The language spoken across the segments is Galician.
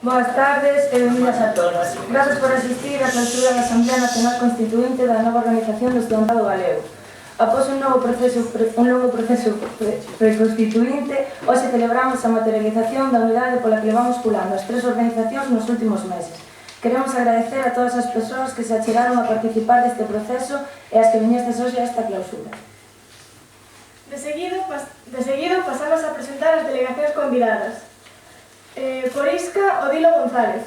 Boas tardes e benvidas a todas. Grazas por asistir á clausura da Asamblea Nacional Constituinte da nova organización do Estudantado Galego. Após un longo proceso preconstituinte, hoxe celebramos a materialización da unidade pola que levamos pulando as tres organizacións nos últimos meses. Queremos agradecer a todas as persoas que se achegaron a participar deste proceso e as que viñestes hoxe a esta clausura. De seguido pasamos a presentar as delegacións convidadas. Por Isca, Odilo González.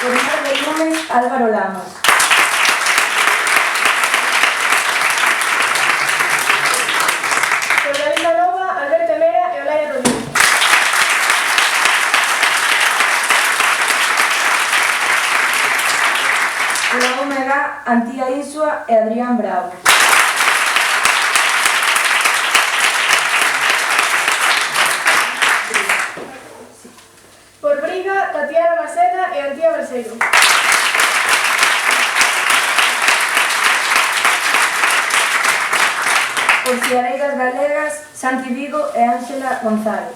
Por Mar de Lumes, Álvaro Lamas. Por Galiza Nova, Alberto Mera e Olaia Rodríguez. Por la Omega, Antía Isua e Adrián Bravo. Por Briga, Tatiana Maceda e Antía Balseiro. Por Ciareiras Galegas, Santi Vigo e Ángela González.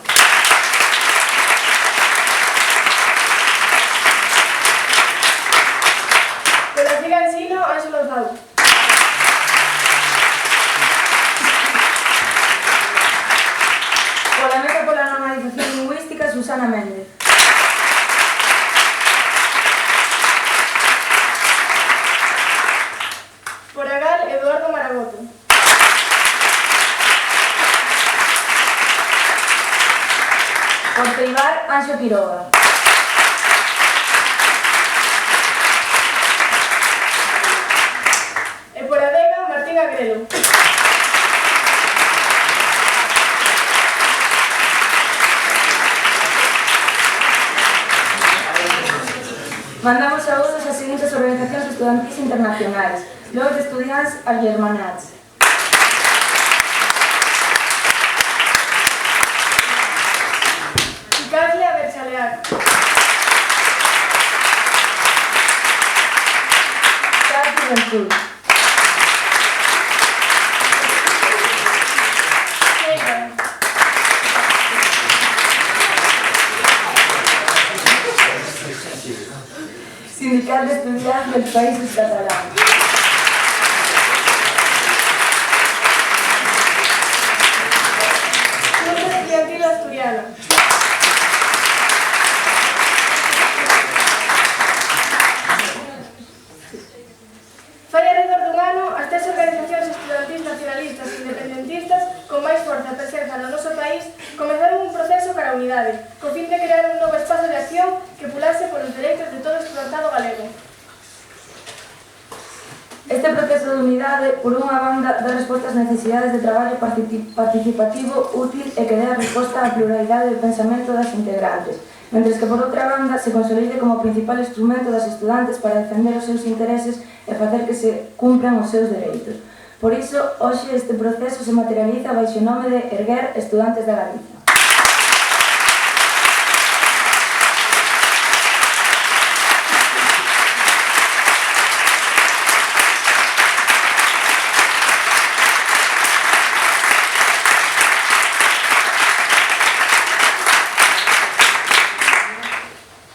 Por la Liga Ensino, Ángelo Zau. Por la Mesa pola Normalización Lingüística, Susana Méndez. Por Agal, Eduardo Maragoto. Por Ceibar, Anxo Quiroga. E por Adega, Martín Agrelo. Mandamos saúdos ás seguintes organizacións estudantís internacionais: Los Estudiants Algermanats. Icaslia Berchalear. Cati Ventura. Seiga. Sindicat d'Estudiants dels Països Catalans. Club Estudiantil Asturiano. Fai arredor dun ano, as tres organizacións estudantís nacionalistas e independentistas con máis forza e presenza no noso país comezaron un proceso cara a unidade, co fin de crear un novo espazo de acción que pulase polos dereitos de todo o estudantado galego. Este proceso de unidade, por unha banda, dá resposta ás necesidades de traballo participativo útil e que dé a resposta á pluralidade de pensamento das integrantes, mentres que, por outra banda, se consolide como principal instrumento das estudantes para defender os seus intereses e facer que se cumpran os seus dereitos. Por iso, hoxe este proceso se materializa baixo o nome de Erguer Estudantes da Galiza.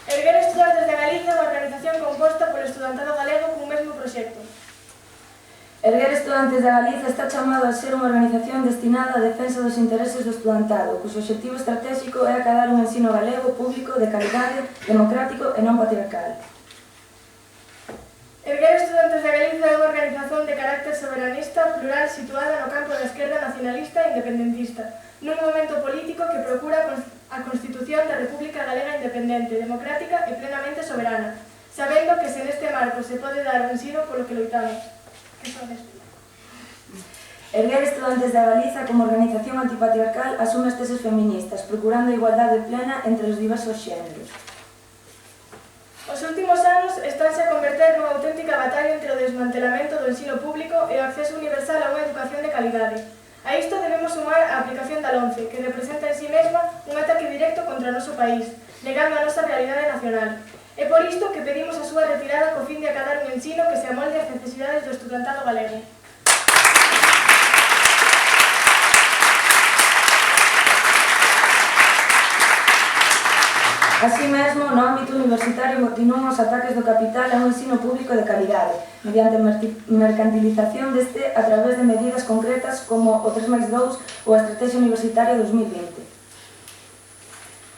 Erguer Estudantes da Galiza é unha organización composta polo estudantado galego cun mesmo proxecto. Erguer Estudantes da Galiza está chamado a ser unha organización destinada á defensa dos intereses do estudantado, cuxo obxectivo estratégico é acadar un ensino galego público de calidade, democrático e non patriarcal. Erguer Estudantes da Galiza é unha organización de carácter soberanista plural situada no campo da esquerda nacionalista e independentista, nun momento político que procura a constitución da República Galega independente, democrática e plenamente soberana, sabendo que se neste marco se pode dar o ensino polo que loitamos. Que son estes? Erguer Estudantes da Galiza como organización antipatriarcal asume as teses feministas, procurando a igualdade plena entre os diversos xéneros. Os últimos anos estánse a converter nunha auténtica batalla entre o desmantelamento do ensino público e o acceso universal a unha educación de calidade. A isto debemos sumar a aplicación da LOMCE, que representa en sí mesma un ataque directo contra o noso país, negando a nosa realidade nacional. É por isto que pedimos a súa retirada co fin de acadar un ensino que se amolde ás necesidades do estudantado galego. Así mesmo, no ámbito universitario continúan os ataques do capital a un ensino público de calidade, mediante a mercantilización deste a través de medidas concretas como o 3+2 ou a Estrategia Universitaria 2020.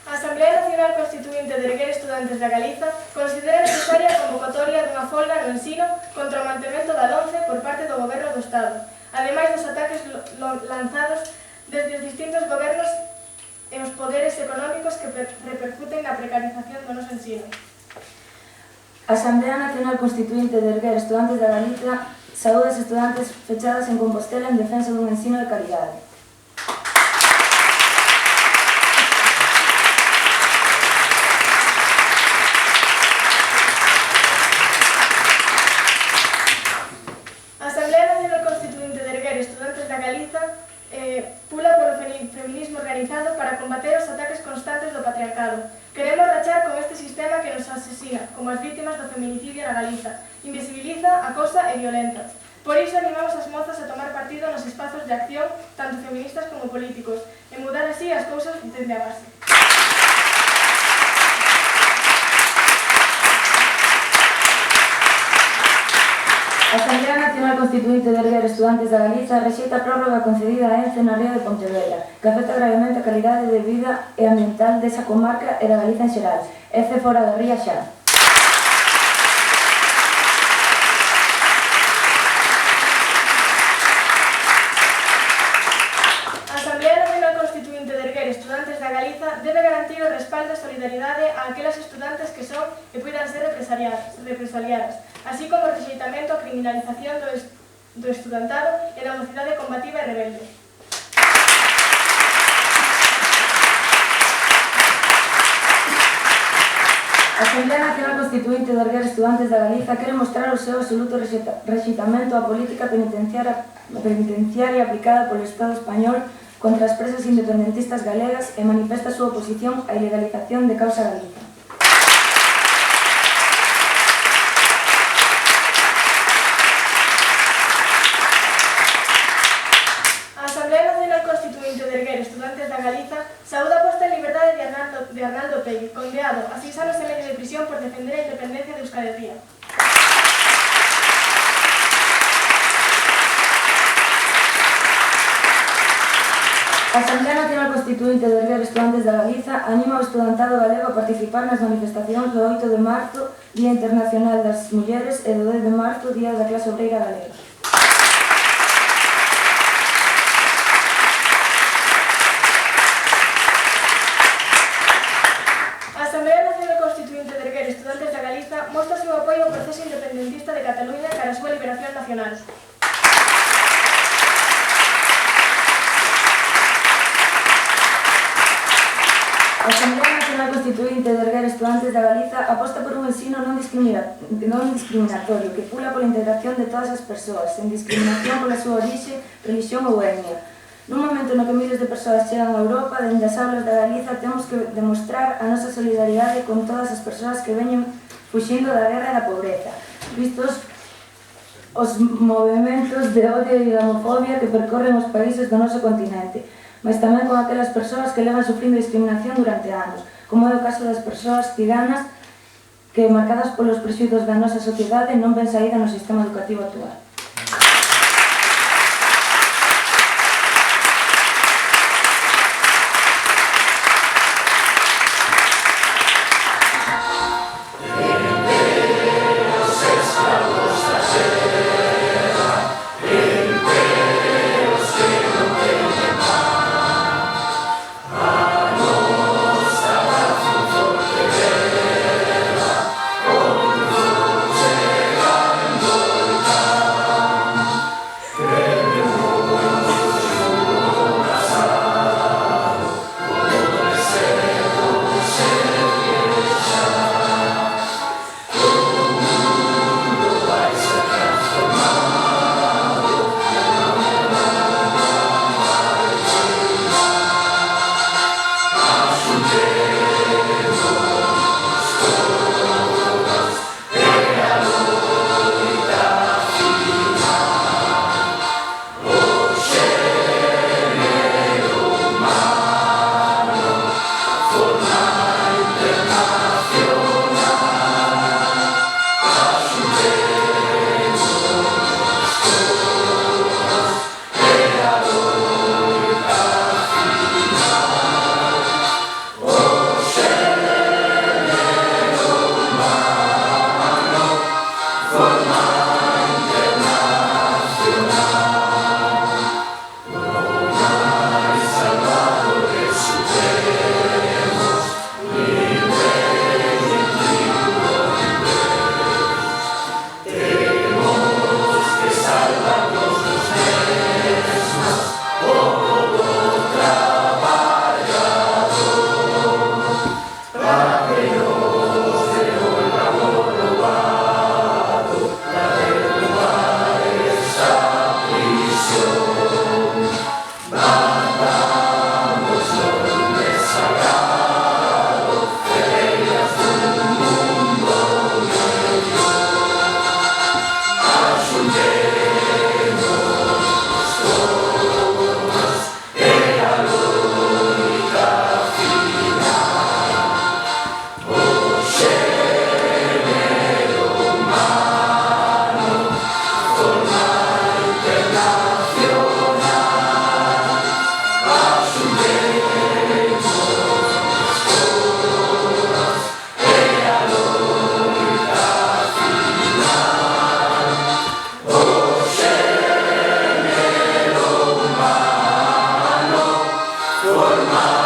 A Asamblea Nacional Constituinte de Erguer Estudantes da Galiza considera necesaria a convocatoria dunha folga no ensino contra o mantemento da LOMCE por parte do Goberno do Estado, ademais dos ataques lanzados desde os distintos gobernos e os poderes económicos que repercuten na precarización do noso ensino. A Asamblea Nacional Constituinte de Erguer Estudantes da Galiza saúda as estudantes fechadas en Compostela en defensa dun ensino de calidade. A Asamblea Nacional Constituinte de Erguer Estudantes da Galiza pula polo feminismo organizado para combater os ataques constantes do patriarcado. Queremos rachar con este sistema que nos asesina, como as vítimas do feminicidio na Galiza, invisibiliza, acosa e violenta. Por iso animamos as mozas a tomar partido nos espazos de acción, tanto feministas como políticos, e mudar así as cousas desde a base. A Asamblea Nacional Constituinte de Erguer Estudantes da Galiza rexeita a prórroga concedida a ENCE na ría de Pontevedra, que afecta gravemente a calidade de vida e ambiental desa comarca e da Galiza en xeral. ENCE fora da ría xa. A Asamblea Nacional Constituinte de Erguer Estudantes da Galiza debe garantir o respaldo e solidaridade a aquelas estudantes que son e puidan ser represaliadas, así como o rexeitamento a criminalización do estudantado e da mocidade combativa e rebelde. A Asamblea Nacional Constituinte de Erguer Estudantes da Galiza quere mostrar o seu absoluto rexeitamento á política penitenciaria aplicada polo Estado español contra as presas independentistas galegas e manifesta a súa oposición á ilegalización de Causa Galiza. A Asamblea Nacional Constituinte de Erguer Estudantes da Galiza saúda a posta en liberdade de Arnaldo Pegui, condenado a 6 anos e medio de prisión por defender a independencia de Euskal Herria. A Asamblea Nacional Constituinte de Erguer Estudantes da Galiza anima o estudantado galego a participar nas manifestacións do 8 de marzo, Día Internacional das Mulleres, e do 10 de marzo, Día da Clase Obreira Galega. A Asamblea Nacional Constituinte de Erguer Estudantes da Galiza mostra o seu apoio ao proceso independentista de Cataluña cara a súa liberación nacional. A Asamblea Nacional Constituinte de Erguer Estudantes da Galiza aposta por un ensino non discriminatorio que pula pola integración de todas as persoas, sen discriminación pola súa orixe, religión ou etnia. Nun momento no que miles de persoas chegan a Europa, dende as aulas da Galiza temos que demostrar a nosa solidaridade con todas as persoas que veñen fuxindo da guerra e da pobreza, vistos os movementos de odio e de homofobia que percorren os países do noso continente, mas tamén con aquelas persoas que levan sufrindo discriminación durante anos, como é o caso das persoas ciganas que, marcadas polos prexuízos da nosa sociedade, non ven saída no sistema educativo actual. María.